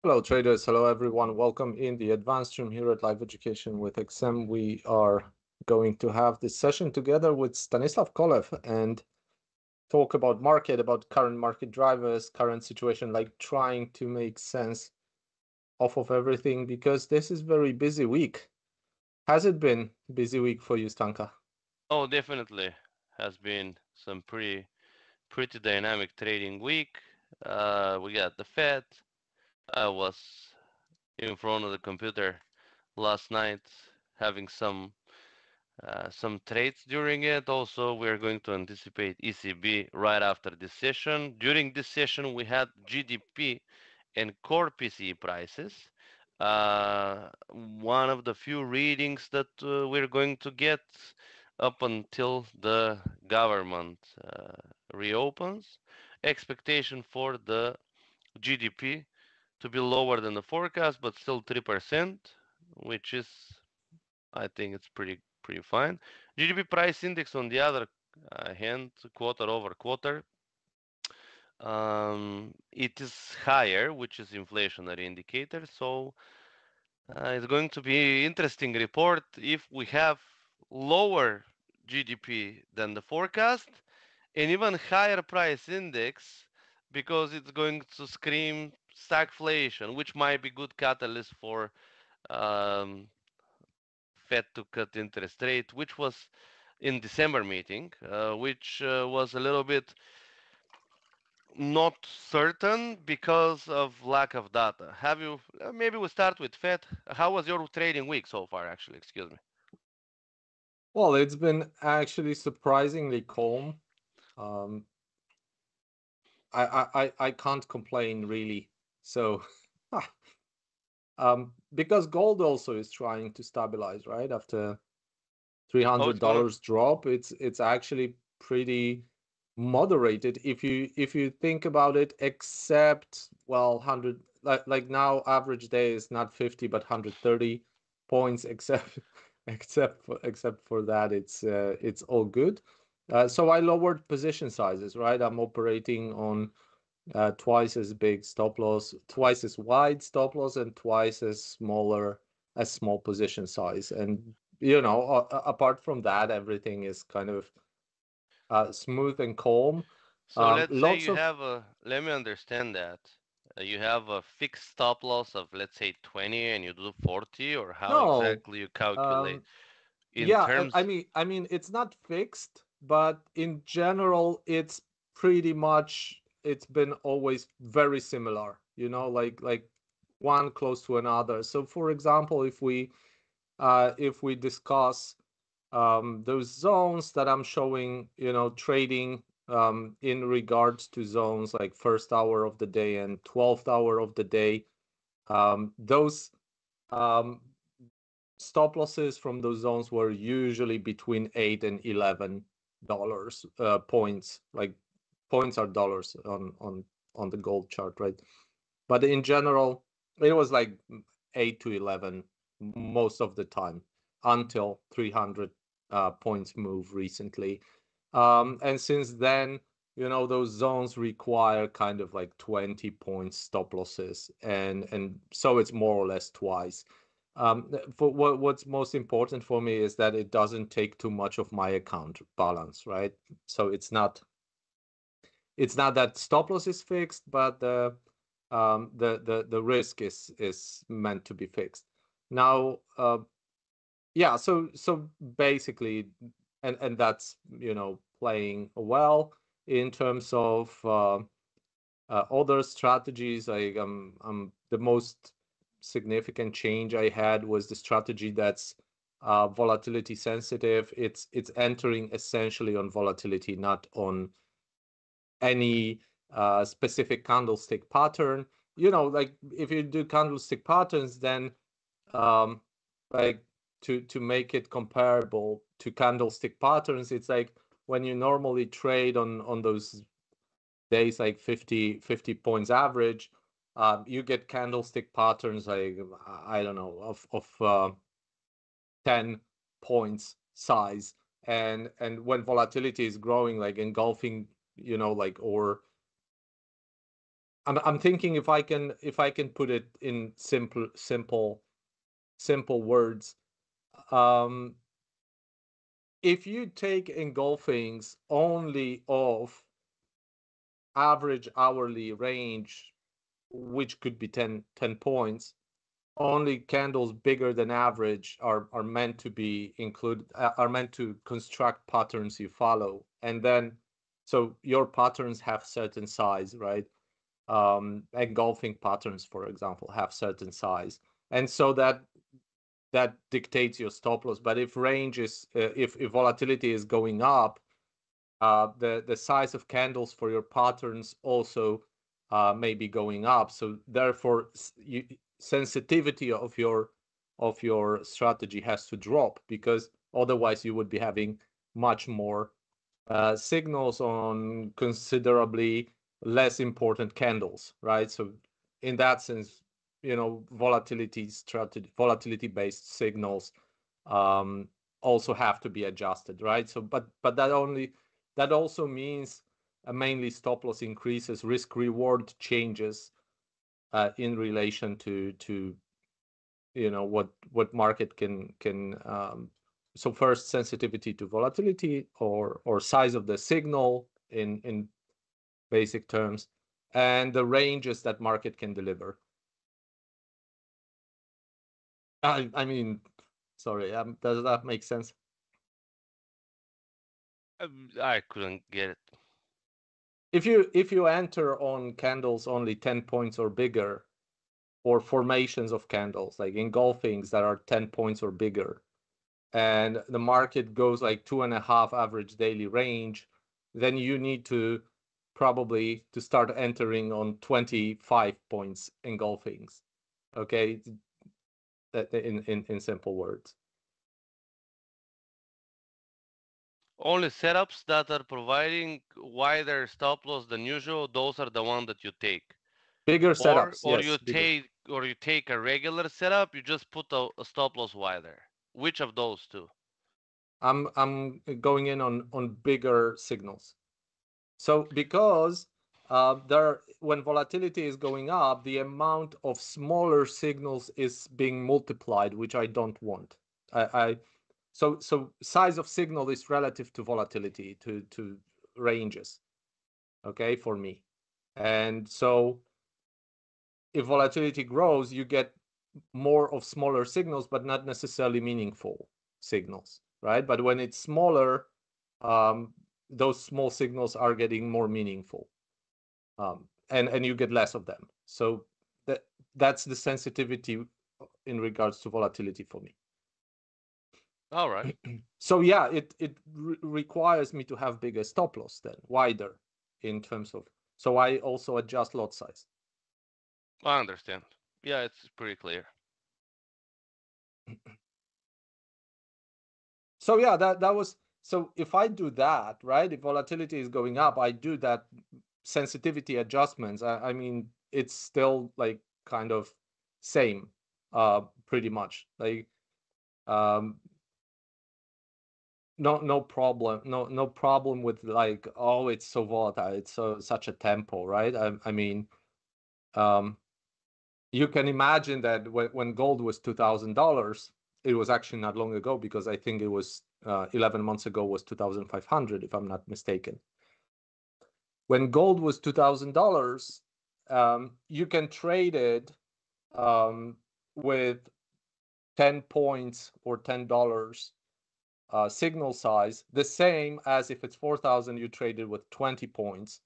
Hello, traders. Hello, everyone. Welcome in the advanced room here at Live Education with XM. We are going to have this session together with Stanislav Kolev and talk about market, about current market drivers, current situation, like trying to make sense off of everything because this is very busy week. Has it been busy week for you, Stanka? Oh, definitely has been some pretty dynamic trading week. We got the Fed. I was in front of the computer last night having some trades during it. Also, we're going to anticipate ECB right after this session. During this session, we had GDP and core PCE prices. One of the few readings that we're going to get up until the government reopens. Expectation for the GDP to be lower than the forecast, but still 3%, which is, I think, it's pretty fine. GDP price index on the other hand, quarter over quarter, it is higher, which is inflationary indicator. So it's going to be interesting report if we have lower GDP than the forecast and even higher price index because it's going to scream stagflation, which might be good catalyst for um, Fed to cut interest rate, which was in December meeting, which was a little bit not certain because of lack of data. Have you? Maybe we start with Fed. How was your trading week so far? Actually, excuse me. Well, it's been actually surprisingly calm. Um, I can't complain really. So because gold also is trying to stabilize, right? After How it's going? $300 drop, it's actually pretty moderated if you think about it, except, well, 100, like now average day is not 50 but 130 points, except except for that, it's all good. So I lowered position sizes, right? I'm operating on twice as big stop loss, twice as wide stop loss, and twice as small position size. And apart from that, everything is kind of smooth and calm. So let's say Lots you of have a. Let me understand that. You have a fixed stop loss of let's say 20, and you do 40, or how no, exactly you calculate um, in yeah, terms? I mean, it's not fixed, but in general, it's pretty much it's been always very similar. Like one close to another. So, for example, if we discuss those zones that I'm showing, trading in regards to zones like first hour of the day and 12th hour of the day, those um, stop losses from those zones were usually between $8 and $11 points. Like points are dollars on the gold chart, right? But in general, it was like 8 to 11 most of the time until 300 points move recently. And since then, those zones require kind of like 20 points stop losses, and so it's more or less twice. For what's most important for me is that it doesn't take too much of my account balance, right? So it's not that stop loss is fixed, but the risk is meant to be fixed. Now, yeah, so basically, and that's playing well in terms of other strategies. The most significant change I had was the strategy that's volatility sensitive. It's entering essentially on volatility, not on any specific candlestick pattern. Like if you do candlestick patterns, then um, like to make it comparable to candlestick patterns, it's like when you normally trade on those days like 50 points average, you get candlestick patterns like I don't know of 10 points size, and when volatility is growing, like engulfing, like or I'm thinking if I can put it in simple words. Um, if you take engulfings only of average hourly range, which could be 10 points, only candles bigger than average are meant to be included, are meant to construct patterns you follow. And then, so your patterns have certain size, right? Engulfing patterns, for example, have certain size. And so that dictates your stop loss. But if range is, if volatility is going up, the size of candles for your patterns also may be going up. So therefore, sensitivity of your strategy has to drop, because otherwise you would be having much more signals on considerably less important candles, right? So in that sense, volatility-based signals also have to be adjusted, right? So, but that also means mainly stop loss increases, risk reward changes in relation to what market can so first, sensitivity to volatility, or size of the signal in basic terms, and the ranges that market can deliver. I mean, sorry, does that make sense? I couldn't get it. If you enter on candles only 10 points or bigger, or formations of candles like engulfings that are 10 points or bigger, and the market goes like 2.5 average daily range, then you need to probably to start entering on 25 points engulfings. Okay, in simple words. Only setups that are providing wider stop loss than usual, those are the one that you take. Bigger Or setups, yes, bigger. you take a regular setup, you just put a stop loss wider. Which of those two? I'm going in on bigger signals. So because when volatility is going up, the amount of smaller signals is being multiplied, which I don't want. So size of signal is relative to volatility, to ranges, okay, for me. And so if volatility grows, you get more of smaller signals, but not necessarily meaningful signals, right? But when it's smaller, those small signals are getting more meaningful, and you get less of them. So that's the sensitivity in regards to volatility for me. All right. So yeah, it requires me to have bigger stop loss, then wider, in terms of, so I also adjust lot size. I understand. Yeah, it's pretty clear. So yeah, that was, so if I do that, right, if volatility is going up, I do that sensitivity adjustments. I mean, it's still like kind of same, pretty much, like um no problem, no problem with like, oh, it's so volatile, it's such a tempo, right? I mean, um you can imagine that when gold was $2,000, it was actually not long ago, because I think it was 11 months ago was 2,500, if I'm not mistaken. When gold was $2,000, you can trade it with 10 points or $10 signal size, the same as if it's 4,000, you trade it with 20 points.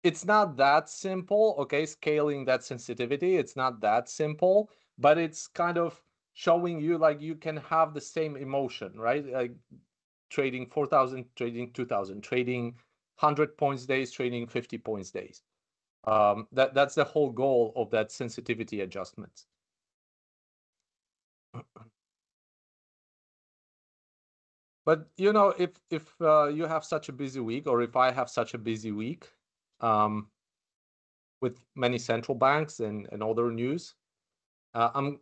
It's not that simple, okay, scaling that sensitivity, it's not that simple, but it's kind of showing you like you can have the same emotion, right? Like trading 4,000, trading 2,000, trading 100 points days, trading 50 points days. That's the whole goal of that sensitivity adjustments. But if you have such a busy week, or if I have such a busy week, with many central banks and other news, I'm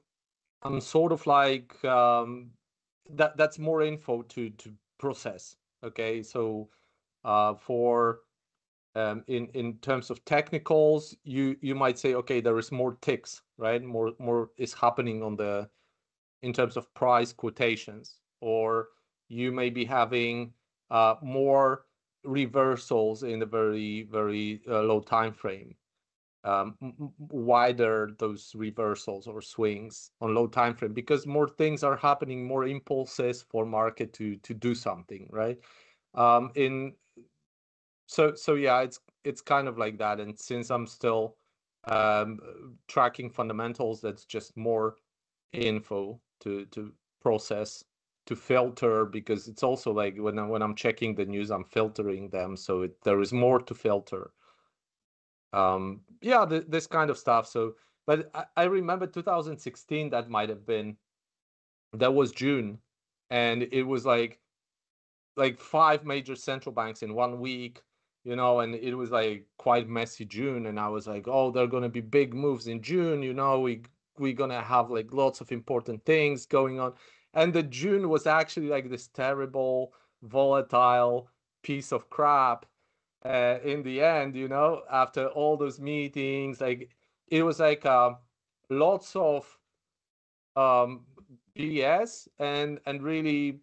sort of like, that's more info to process. Okay, so for In terms of technicals, you might say, okay, there is more ticks, right? More is happening on the in terms of price quotations, or you may be having more reversals in a very low time frame. Wider those reversals or swings on low time frame, because more things are happening, more impulses for market to do something, right? In so yeah, it's kind of like that. And since I'm still tracking fundamentals, that's just more info to process, to filter, because it's also like when I'm checking the news, I'm filtering them, so there is more to filter. Yeah, this kind of stuff. So, but I remember 2016, that was June, and it was like five major central banks in 1 week, and it was like quite messy June. And I was like, oh, there are going to be big moves in June, we're going to have like lots of important things going on. And the June was actually like this terrible, volatile piece of crap in the end, after all those meetings. Like, it was like lots of um BS, and really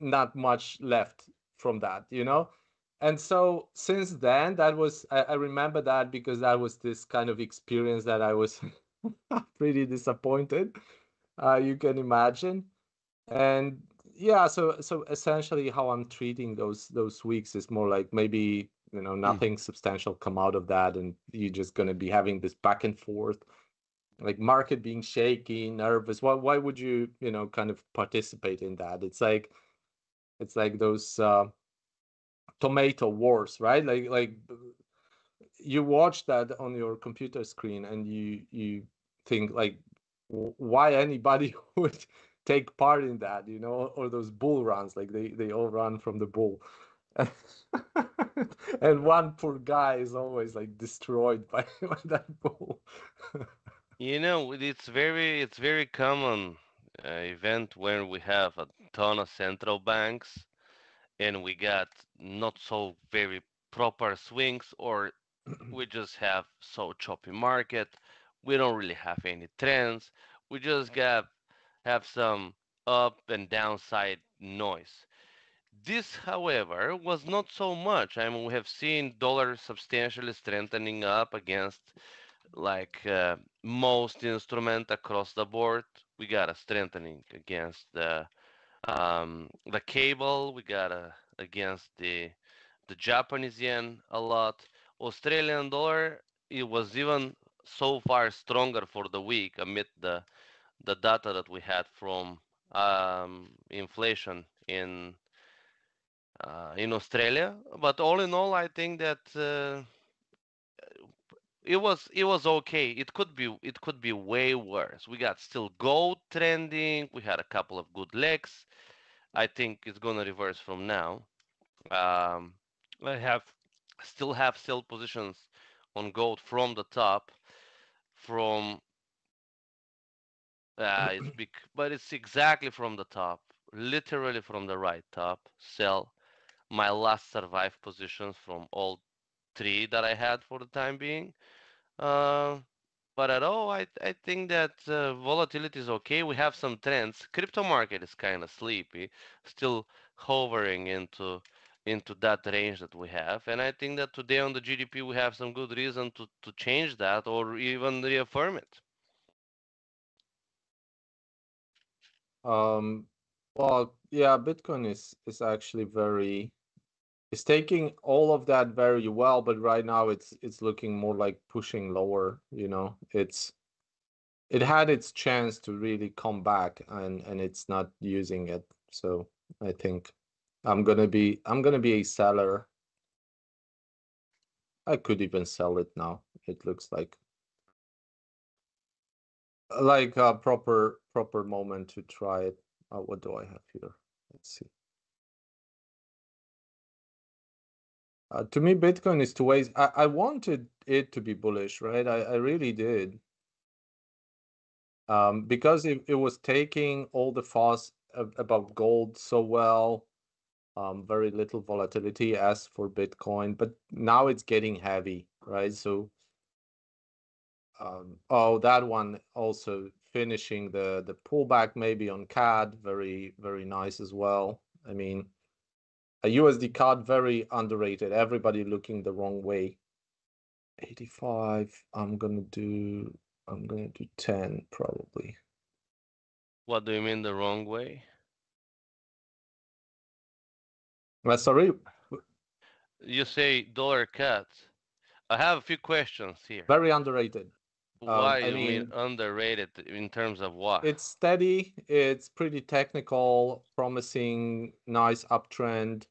not much left from that. And so since then, I remember that, because that was this kind of experience that I was pretty disappointed, you can imagine. And yeah, so essentially how I'm treating those weeks is more like, maybe nothing substantial come out of that, and you're just going to be having this back and forth, like market being shaky, nervous. Why would you kind of participate in that? It's like those tomato wars, right? Like you watch that on your computer screen, and you think like, why anybody would take part in that, or those bull runs, like they all run from the bull. And one poor guy is always like destroyed by that bull. It's very common event when we have a ton of central banks and we got not so very proper swings, or we just have so choppy market. We don't really have any trends. We just have some up and downside noise. This, however, was not so much. I mean, we have seen dollar substantially strengthening up against like most instrument across the board. We got a strengthening against the cable. We got a against the Japanese yen a lot. Australian dollar, it was even so far stronger for the week amid the data that we had from inflation in Australia. But all in all, I think that it was okay. It could be way worse. We got still gold trending. We had a couple of good legs. I think it's gonna reverse from now. Um, I still have sell positions on gold from the top. From it's big, but it's exactly from the top, literally from the right top. Sell my last survive positions from all three that I had for the time being. Uh, but at all, I think that volatility is okay. We have some trends. Crypto market is kind of sleepy, still hovering into that range that we have. And I think that today on the GDP we have some good reason to change that or even reaffirm it. um well, yeah, Bitcoin is actually very it's taking all of that very well, but right now it's looking more like pushing lower. It had its chance to really come back, and it's not using it. So I think I'm gonna be a seller. I could even sell it now. It looks like a proper moment to try it. What do I have here? Let's see. To me, Bitcoin is two ways. I wanted it to be bullish, right? I really did. Because it was taking all the fuss about gold so well. very little volatility as for Bitcoin, but now it's getting heavy, right? So, oh, that one also finishing the pullback maybe on CAD, very, very nice as well. I mean, a USD CAD very underrated. Everybody looking the wrong way. 85. I'm gonna do 10 probably. What do you mean the wrong way? Sorry, You say dollar cuts. I have a few questions here. very underrated. Why I you mean mean, underrated in terms of what? it's steady, it's pretty technical, promising, nice uptrend.